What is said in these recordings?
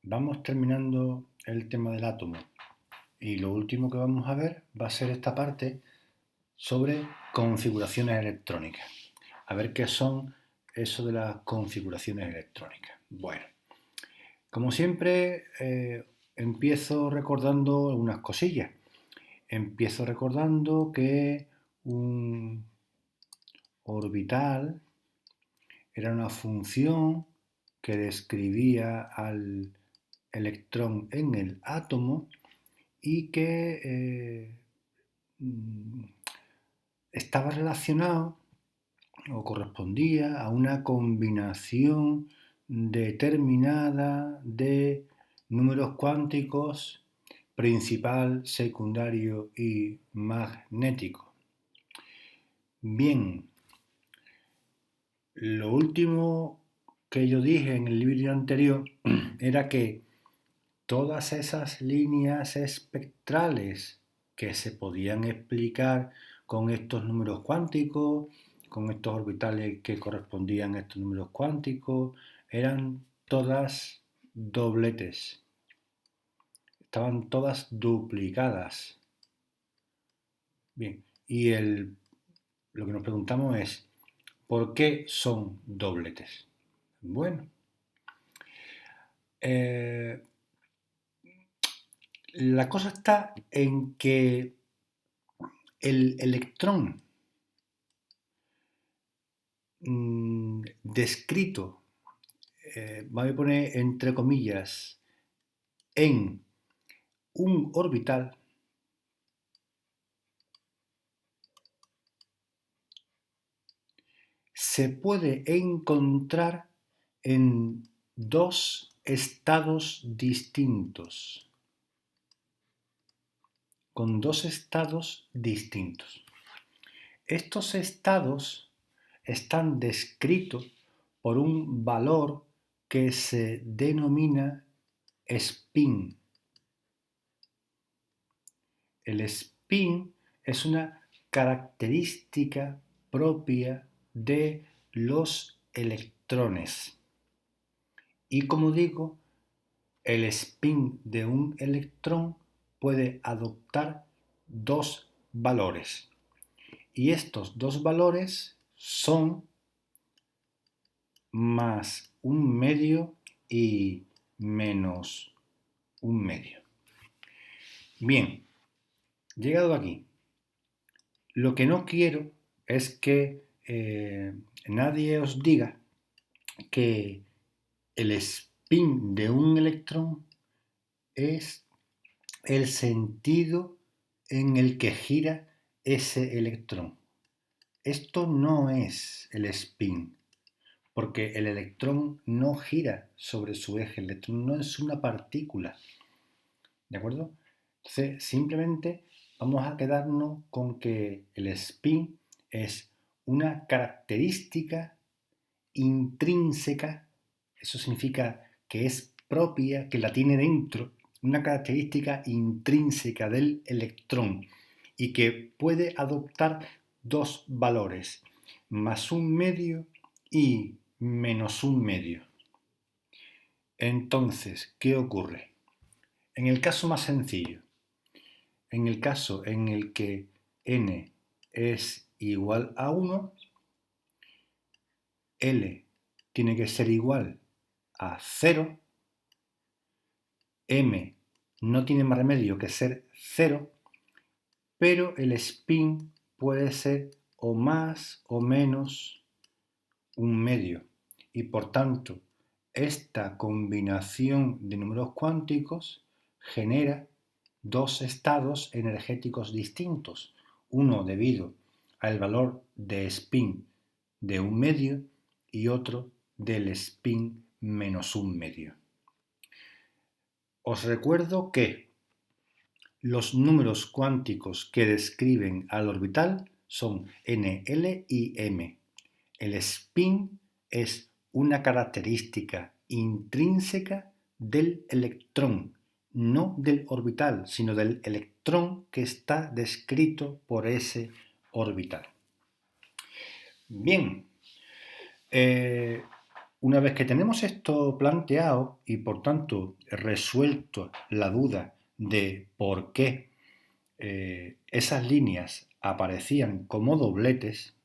vamos terminando el tema del átomo y lo último que vamos a ver va a ser esta parte sobre configuraciones electrónicas. A ver qué son eso de las configuraciones electrónicas. Bueno, como siempre, empiezo recordando algunas cosillas. Empiezo recordando que un orbital era una función que describía al electrón en el átomo y que estaba relacionado o correspondía a una combinación determinada de números cuánticos principal, secundario y magnético. Bien, lo último que yo dije en el vídeo anterior era que todas esas líneas espectrales que se podían explicar con estos números cuánticos, con estos orbitales que correspondían a estos números cuánticos, eran todas dobletes, estaban todas duplicadas. Bien, y lo que nos preguntamos es, ¿por qué son dobletes? Bueno, la cosa está en que el electrón descrito, voy a poner entre comillas, en un orbital, se puede encontrar en dos estados distintos, con dos estados distintos. Estos estados están descritos por un valor que se denomina spin. El spin es una característica propia de los electrones. Y como digo, el spin de un electrón puede adoptar dos valores. Y estos dos valores son más un medio y menos un medio. Bien, llegado aquí, lo que no quiero es que nadie os diga que el spin de un electrón es el sentido en el que gira ese electrón. Esto no es el spin, porque el electrón no gira sobre su eje, el electrón no es una partícula, ¿de acuerdo? Entonces, simplemente vamos a quedarnos con que el spin es una característica intrínseca, eso significa que es propia, que la tiene dentro, una característica intrínseca del electrón y que puede adoptar dos valores, más un medio y menos un medio. Entonces, ¿qué ocurre? En el caso más sencillo, en el caso en el que n es igual a 1, L tiene que ser igual a 0, M no tiene más remedio que ser 0, pero el spin puede ser o más o menos un medio. Y por tanto, esta combinación de números cuánticos genera dos estados energéticos distintos, uno debido al valor de spin de un medio y otro del spin menos un medio. Os recuerdo que los números cuánticos que describen al orbital son n, l y m. El spin es una característica intrínseca del electrón, no del orbital, sino del electrón que está descrito por ese orbital. Bien, Una vez que tenemos esto planteado y por tanto resuelto la duda de por qué esas líneas aparecían como dobletes,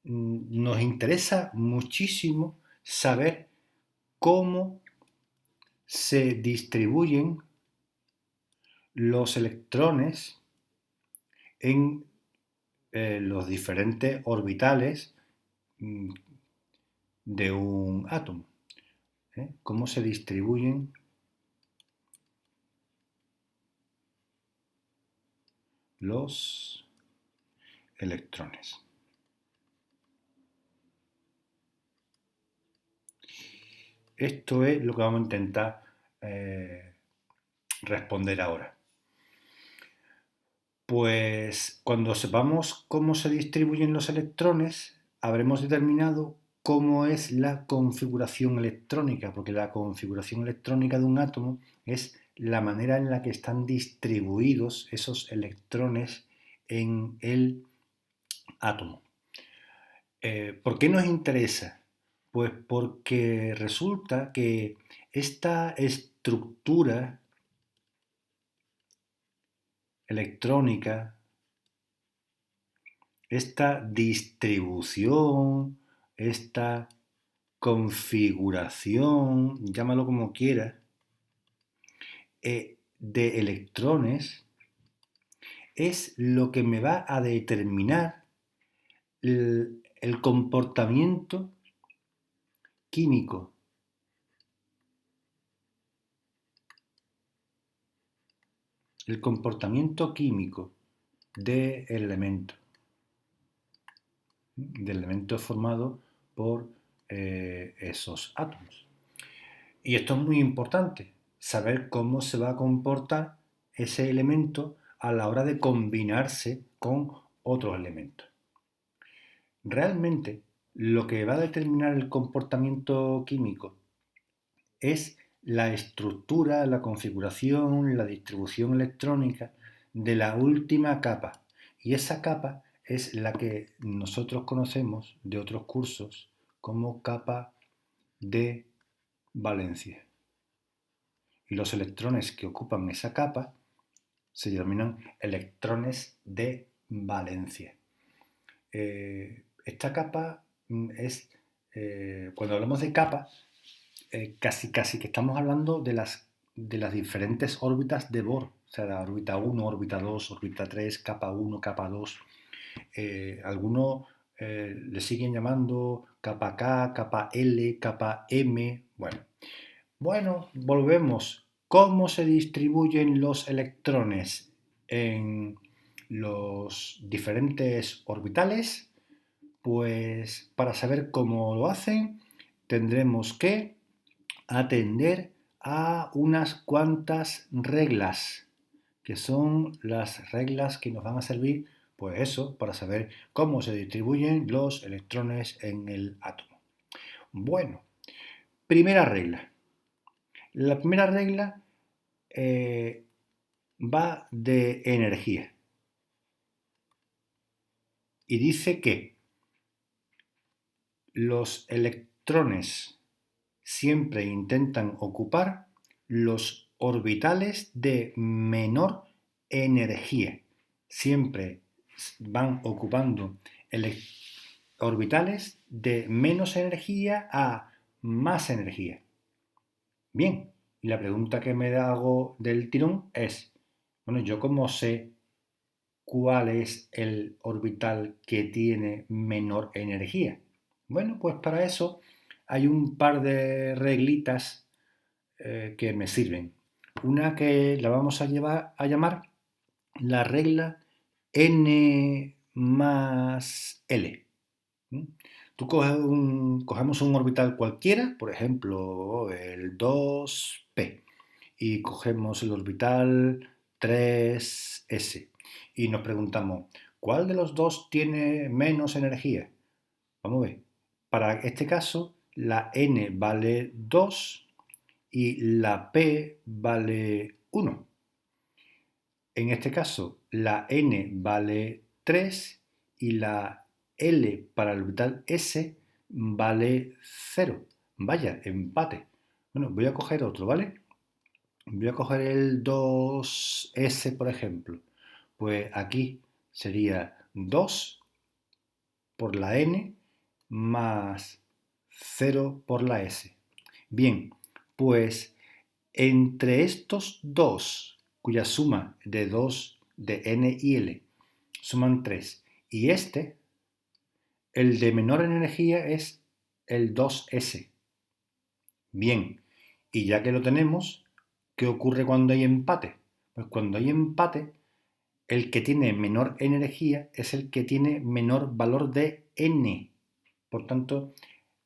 nos interesa muchísimo saber cómo se distribuyen los electrones en los diferentes orbitales de un átomo. Cómo se distribuyen los electrones. Esto es lo que vamos a intentar responder ahora. Pues cuando sepamos cómo se distribuyen los electrones, habremos determinado cómo es la configuración electrónica, porque la configuración electrónica de un átomo es la manera en la que están distribuidos esos electrones en el átomo. ¿Por qué nos interesa? Pues porque resulta que esta estructura electrónica, esta distribución, esta configuración, llámalo como quieras, de electrones es lo que me va a determinar el comportamiento químico. El comportamiento químico del elemento formado por esos átomos. Y esto es muy importante, saber cómo se va a comportar ese elemento a la hora de combinarse con otros elementos. Realmente, lo que va a determinar el comportamiento químico es la estructura, la configuración, la distribución electrónica de la última capa. Y esa capa es la que nosotros conocemos de otros cursos como capa de valencia. Y los electrones que ocupan esa capa se denominan electrones de valencia. Esta capa es, cuando hablamos de capa, casi que estamos hablando de las diferentes órbitas de Bohr, o sea, la órbita 1, órbita 2, órbita 3, capa 1, capa 2. Algunos le siguen llamando capa K, capa L, capa M. Bueno, volvemos. ¿Cómo se distribuyen los electrones en los diferentes orbitales? Pues para saber cómo lo hacen, tendremos que atender a unas cuantas reglas, que son las reglas que nos van a servir, pues eso, para saber cómo se distribuyen los electrones en el átomo. Bueno, primera regla. La primera regla va de energía y dice que los electrones siempre intentan ocupar los orbitales de menor energía. Siempre van ocupando orbitales de menos energía a más energía. Bien, y la pregunta que me hago del tirón es, bueno, ¿yo cómo sé cuál es el orbital que tiene menor energía? Bueno, pues para eso hay un par de reglitas que me sirven. Una que la vamos a llamar la regla n más L. Tú cogemos un orbital cualquiera, por ejemplo el 2p, y cogemos el orbital 3s y nos preguntamos, ¿cuál de los dos tiene menos energía? Vamos a ver. Para este caso, la n vale 2 y la p vale 1. En este caso, la n vale 3 y la L para el orbital S vale 0. Vaya, empate. Bueno, voy a coger otro, ¿vale? Voy a coger el 2S, por ejemplo. Pues aquí sería 2 por la N más 0 por la S. Bien, pues entre estos dos, cuya suma de 2 de N y L suman 3, y este, el de menor energía es el 2S. Bien, y ya que lo tenemos, ¿qué ocurre cuando hay empate? Pues cuando hay empate, el que tiene menor energía es el que tiene menor valor de N. Por tanto,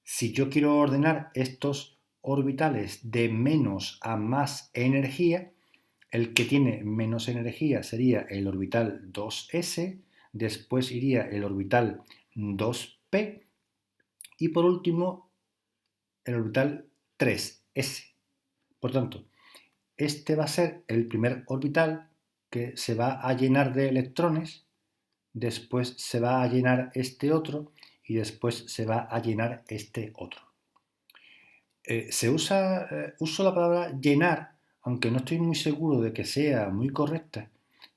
si yo quiero ordenar estos orbitales de menos a más energía, el que tiene menos energía sería el orbital 2s, después iría el orbital 2p y por último el orbital 3s. Por tanto, este va a ser el primer orbital que se va a llenar de electrones, después se va a llenar este otro y después se va a llenar este otro. Uso la palabra llenar, aunque no estoy muy seguro de que sea muy correcta,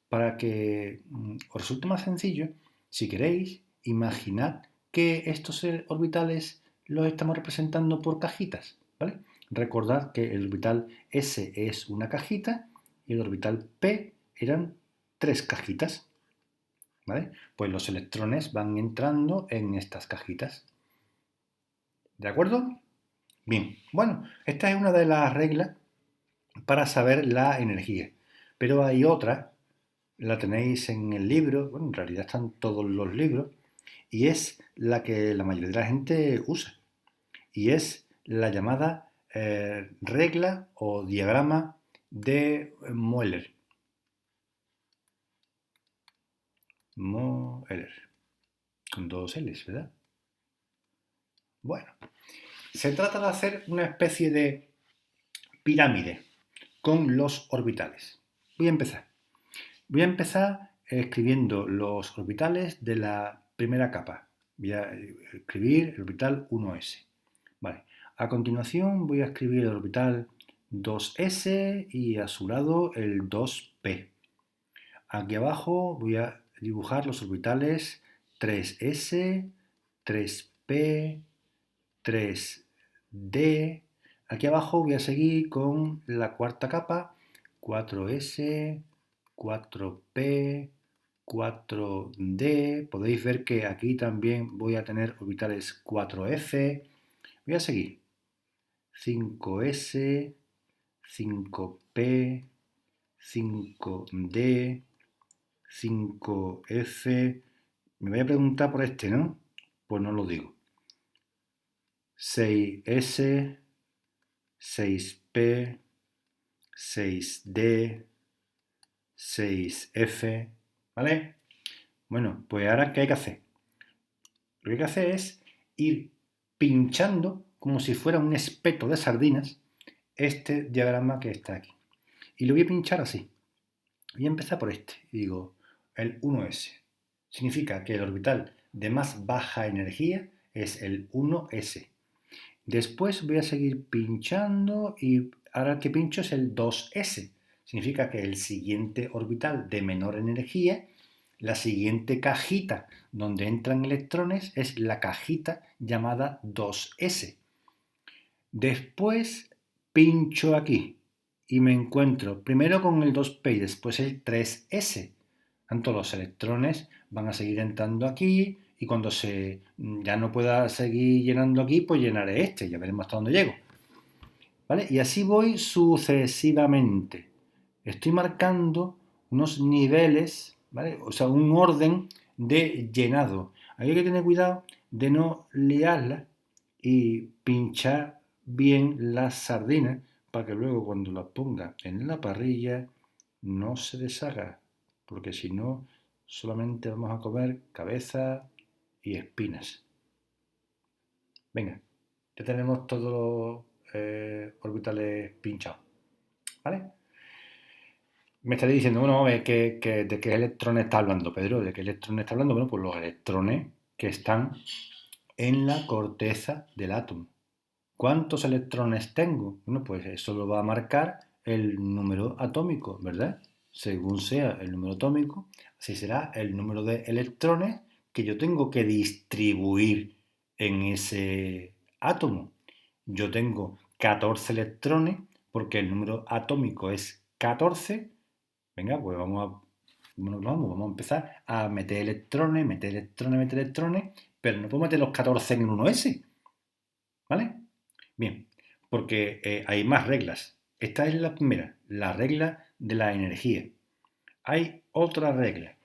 para que os resulte más sencillo. Si queréis, imaginad que estos orbitales los estamos representando por cajitas, ¿vale? Recordad que el orbital S es una cajita y el orbital P eran 3 cajitas, ¿vale? Pues los electrones van entrando en estas cajitas. ¿De acuerdo? Bien, bueno, esta es una de las reglas para saber la energía, pero hay otra, la tenéis en el libro, bueno, en realidad están todos los libros, y es la que la mayoría de la gente usa, y es la llamada regla o diagrama de Moeller. Moeller, con dos L's, ¿verdad? Bueno, se trata de hacer una especie de pirámide con los orbitales. Voy a empezar. Voy a empezar escribiendo los orbitales de la primera capa. Voy a escribir el orbital 1s. Vale. A continuación voy a escribir el orbital 2s y a su lado el 2p. Aquí abajo voy a dibujar los orbitales 3s, 3p, 3d. Aquí abajo voy a seguir con la cuarta capa, 4s, 4p, 4d. Podéis ver que aquí también voy a tener orbitales 4f. Voy a seguir. 5s, 5p, 5d, 5f. Me voy a preguntar por este, ¿no? Pues no lo digo. 6s, 6p, 6d, 6f, ¿vale? Bueno, pues ahora ¿qué hay que hacer? Lo que hay que hacer es ir pinchando como si fuera un espeto de sardinas este diagrama que está aquí. Y lo voy a pinchar así. Voy a empezar por este. Y digo, el 1s. Significa que el orbital de más baja energía es el 1s. Después voy a seguir pinchando y ahora el que pincho es el 2s. Significa que el siguiente orbital de menor energía, la siguiente cajita donde entran electrones es la cajita llamada 2s. Después pincho aquí y me encuentro primero con el 2p y después el 3s. Tanto los electrones van a seguir entrando aquí y cuando ya no pueda seguir llenando aquí, pues llenaré este, ya veremos hasta dónde llego. ¿Vale? Y así voy sucesivamente. Estoy marcando unos niveles, ¿vale? O sea, un orden de llenado. Hay que tener cuidado de no liarla y pinchar bien las sardinas para que luego cuando las ponga en la parrilla no se deshaga, porque si no solamente vamos a comer cabeza y espinas. Venga, ya tenemos todos los orbitales pinchados, ¿vale? Me estaréis diciendo, bueno, ¿de qué electrones está hablando, Pedro? ¿De qué electrones está hablando? Bueno, pues los electrones que están en la corteza del átomo. ¿Cuántos electrones tengo? Bueno, pues eso lo va a marcar el número atómico, ¿verdad? Según sea el número atómico, así será el número de electrones que yo tengo que distribuir en ese átomo. Yo tengo 14 electrones porque el número atómico es 14. Venga, pues vamos a empezar a meter electrones, pero no puedo meter los 14 en el 1s, ¿vale? Bien, porque hay más reglas. Esta es la primera, la regla de la energía. Hay otra regla.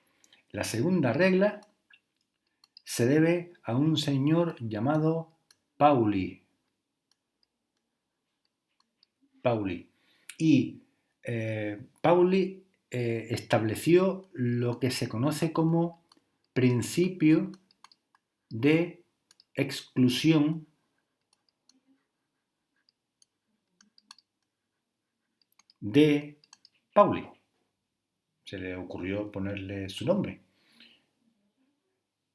La segunda regla se debe a un señor llamado Pauli. Y Pauli estableció lo que se conoce como principio de exclusión de Pauli. Se le ocurrió ponerle su nombre.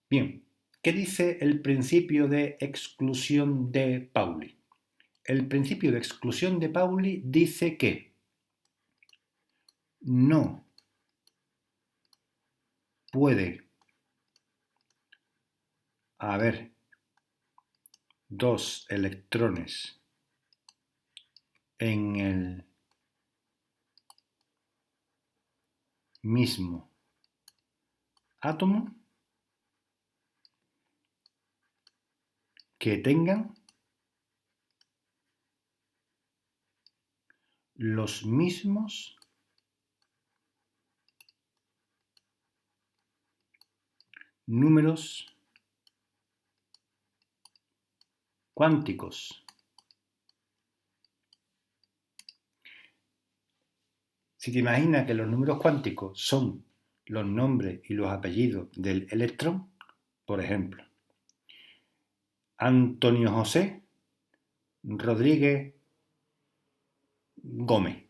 Bien, ¿qué dice el principio de exclusión de Pauli? El principio de exclusión de Pauli dice que no puede haber dos electrones en el mismo átomo que tengan los mismos números cuánticos. Si te imaginas que los números cuánticos son los nombres y los apellidos del electrón, por ejemplo, Antonio José Rodríguez Gómez.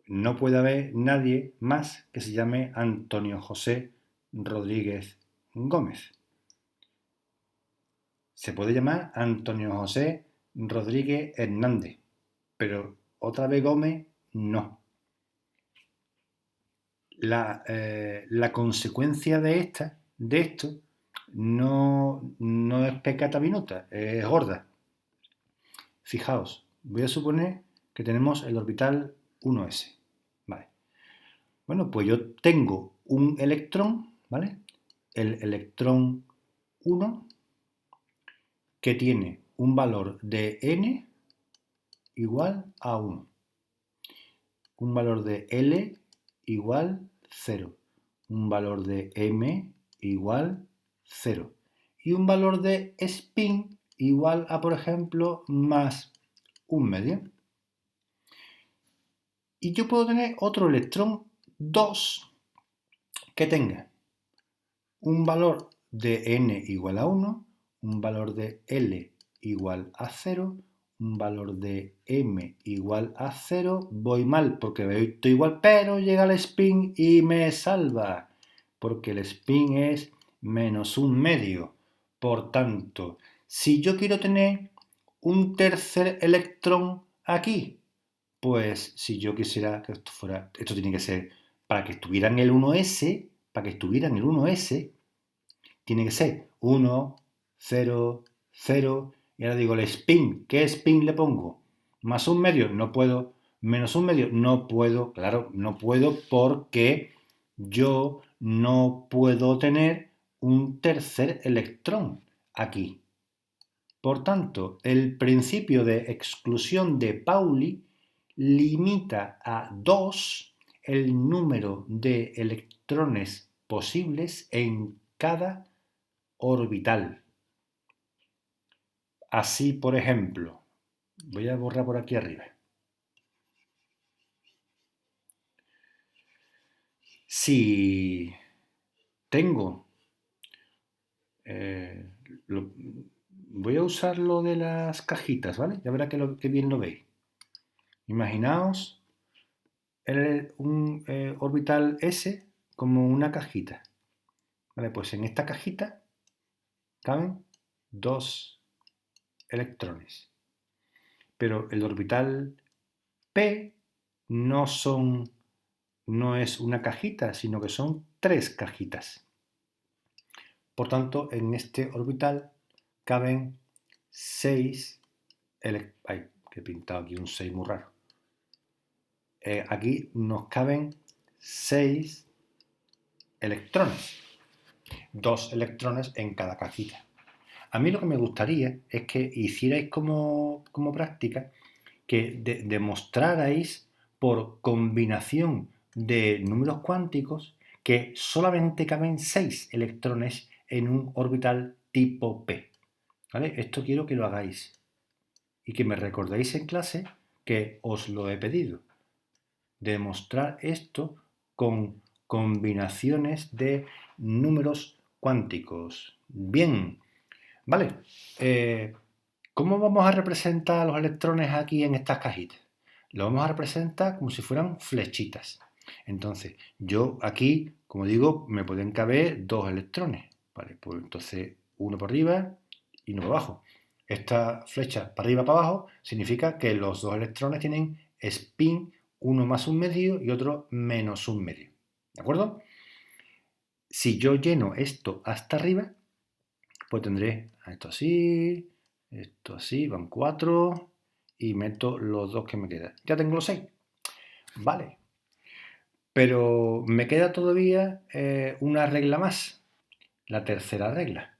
No puede haber nadie más que se llame Antonio José Rodríguez Gómez. Se puede llamar Antonio José Rodríguez Hernández, pero otra vez Gómez no. La consecuencia de esto no es peccata minuta, es gorda. Fijaos, voy a suponer que tenemos el orbital 1s. Vale. Bueno, pues yo tengo un electrón, ¿vale? El electrón 1, que tiene un valor de n igual a 1. Un valor de L igual 0. Un valor de M igual 0. Y un valor de spin igual a, por ejemplo, más un medio. Y yo puedo tener otro electrón 2 que tenga un valor de n igual a 1, un valor de L igual a 0, un valor de M igual a 0, voy mal porque estoy igual, pero llega el spin y me salva, porque el spin es menos un medio. Por tanto, si yo quiero tener un tercer electrón aquí, pues si yo quisiera que esto tiene que ser, para que estuviera en el 1s, tiene que ser 1, 0, 0. Y ahora digo el spin. ¿Qué spin le pongo? Más un medio, no puedo. Menos un medio, no puedo. Claro, no puedo porque yo no puedo tener un tercer electrón aquí. Por tanto, el principio de exclusión de Pauli limita a 2 el número de electrones posibles en cada orbital. Así, por ejemplo, voy a borrar por aquí arriba. Si tengo, voy a usar lo de las cajitas, ¿vale? Ya verá que bien lo veis. Imaginaos un orbital S como una cajita. Vale, pues en esta cajita caben 2 electrones. Pero el orbital P no es una cajita, sino que son 3 cajitas. Por tanto, en este orbital caben 6 electrones. Ay, que he pintado aquí un 6 muy raro. Aquí nos caben 6 electrones. 2 electrones en cada cajita. A mí lo que me gustaría es que hicierais como práctica que demostrarais por combinación de números cuánticos que solamente caben 6 electrones en un orbital tipo P. ¿Vale? Esto quiero que lo hagáis y que me recordéis en clase que os lo he pedido. Demostrar esto con combinaciones de números cuánticos. Bien, vale. ¿Cómo vamos a representar los electrones aquí en estas cajitas? Lo vamos a representar como si fueran flechitas. Entonces, yo aquí, como digo, me pueden caber 2 electrones. Vale, pues entonces uno por arriba y uno por abajo. Esta flecha para arriba para abajo significa que los 2 electrones tienen spin, uno más un medio y otro menos un medio. ¿De acuerdo? Si yo lleno esto hasta arriba, pues tendré esto así, van 4 y meto los 2 que me quedan. Ya tengo los 6. Vale. Pero me queda todavía una regla más, la tercera regla.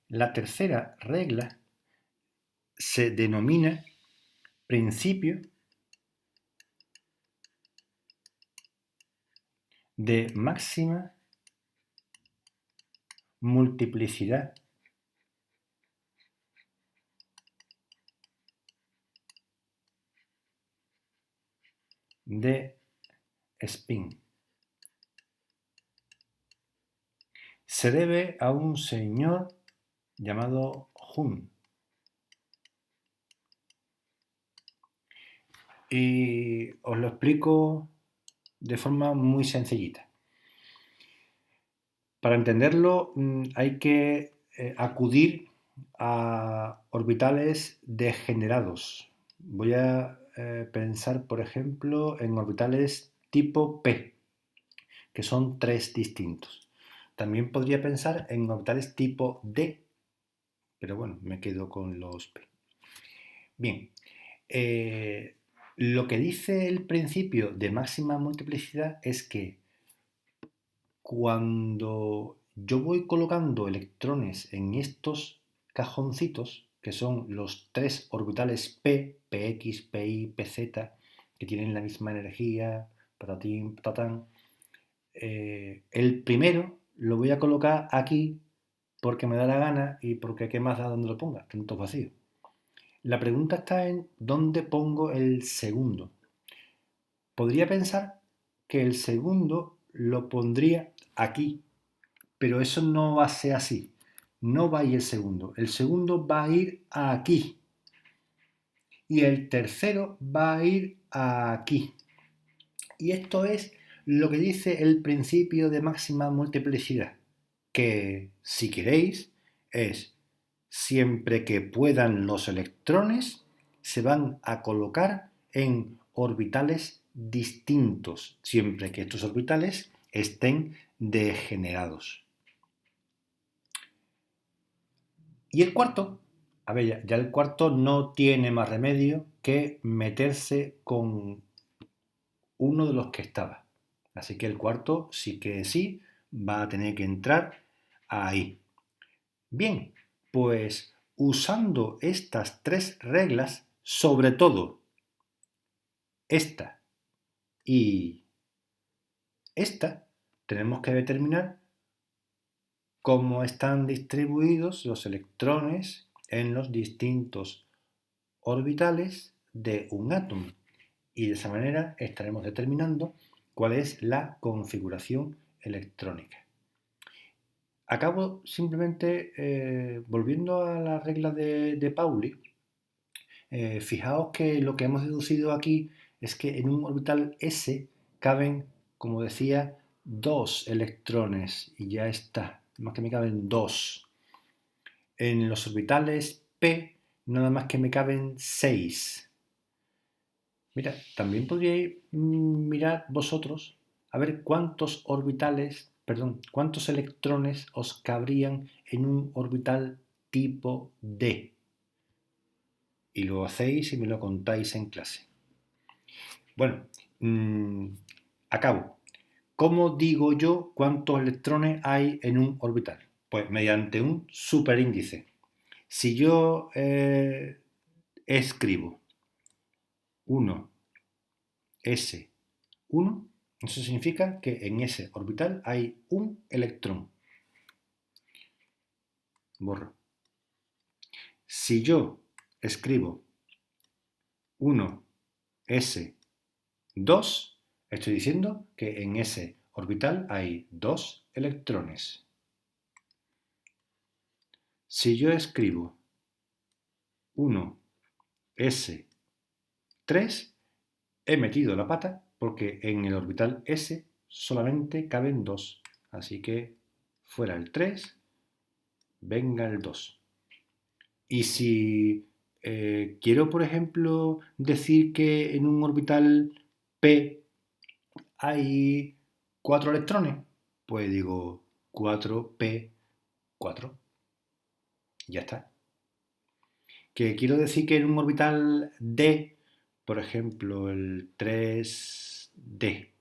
La tercera regla se denomina principio de máxima multiplicidad de spin. Se debe a un señor llamado Hund. Y os lo explico de forma muy sencillita. Para entenderlo hay que acudir a orbitales degenerados. Voy a pensar, por ejemplo, en orbitales tipo P, que son 3 distintos. También podría pensar en orbitales tipo D, pero bueno, me quedo con los P. Bien, lo que dice el principio de máxima multiplicidad es que cuando yo voy colocando electrones en estos cajoncitos, que son los 3 orbitales P, Px, Pi, Pz, que tienen la misma energía, patatín, patatán, el primero lo voy a colocar aquí porque me da la gana y porque qué más da donde lo ponga, tanto vacío. La pregunta está en dónde pongo el segundo. Podría pensar que el segundo lo pondría aquí, pero eso no va a ser así. No va a ir el segundo. El segundo va a ir aquí. Y el tercero va a ir aquí. Y esto es lo que dice el principio de máxima multiplicidad. Que, si queréis, es siempre que puedan los electrones, se van a colocar en orbitales distintos, siempre que estos orbitales estén degenerados. Y el cuarto, a ver, ya el cuarto no tiene más remedio que meterse con uno de los que estaba. Así que el cuarto sí que sí va a tener que entrar ahí. Bien, pues usando estas 3 reglas, sobre todo esta y esta, tenemos que determinar cómo están distribuidos los electrones en los distintos orbitales de un átomo. Y de esa manera estaremos determinando cuál es la configuración electrónica. Acabo simplemente volviendo a la regla de Pauli. Fijaos que lo que hemos deducido aquí es que en un orbital S caben, como decía, 2 electrones y ya está, más que me caben 2. en los orbitales p nada más que me caben 6. Mira, también podríais mirar vosotros a ver cuántos cuántos electrones os cabrían en un orbital tipo D. Y lo hacéis y me lo contáis en clase. Bueno, acabo. ¿Cómo digo yo cuántos electrones hay en un orbital? Pues mediante un superíndice. Si yo escribo 1s1, eso significa que en ese orbital hay un electrón. Borro. Si yo escribo 1s2, estoy diciendo que en ese orbital hay 2 electrones. Si yo escribo 1s3, he metido la pata porque en el orbital s solamente caben 2. Así que fuera el 3, venga el 2. Y si quiero, por ejemplo, decir que en un orbital p hay 4 electrones, pues digo 4p4. Ya está. Que quiero decir que en un orbital d, por ejemplo, el 3d,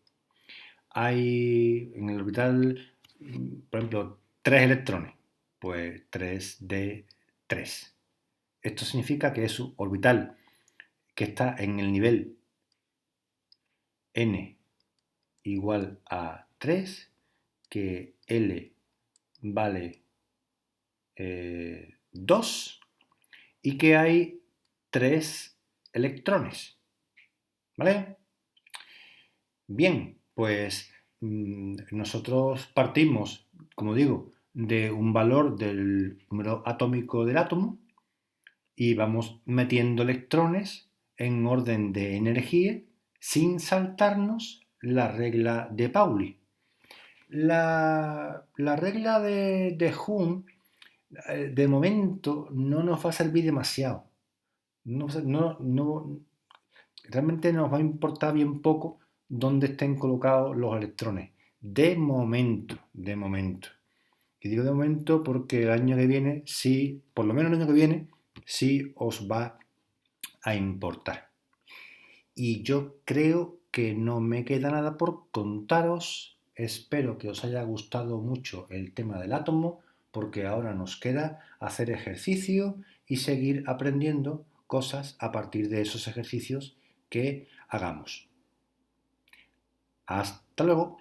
hay en el orbital, por ejemplo, 3 electrones, pues 3d3. Esto significa que es un orbital que está en el nivel n igual a 3, que L vale 2 y que hay 3 electrones. ¿Vale? Bien, pues nosotros partimos, como digo, de un valor del número atómico del átomo y vamos metiendo electrones en orden de energía sin saltarnos la regla de Pauli. La regla de Hund, de momento, no nos va a servir demasiado. Realmente nos va a importar bien poco dónde estén colocados los electrones. De momento, de momento. Y digo de momento porque el año que viene, sí, por lo menos el año que viene, sí os va a importar. Y yo creo que no me queda nada por contaros. Espero que os haya gustado mucho el tema del átomo, porque ahora nos queda hacer ejercicio y seguir aprendiendo cosas a partir de esos ejercicios que hagamos. Hasta luego.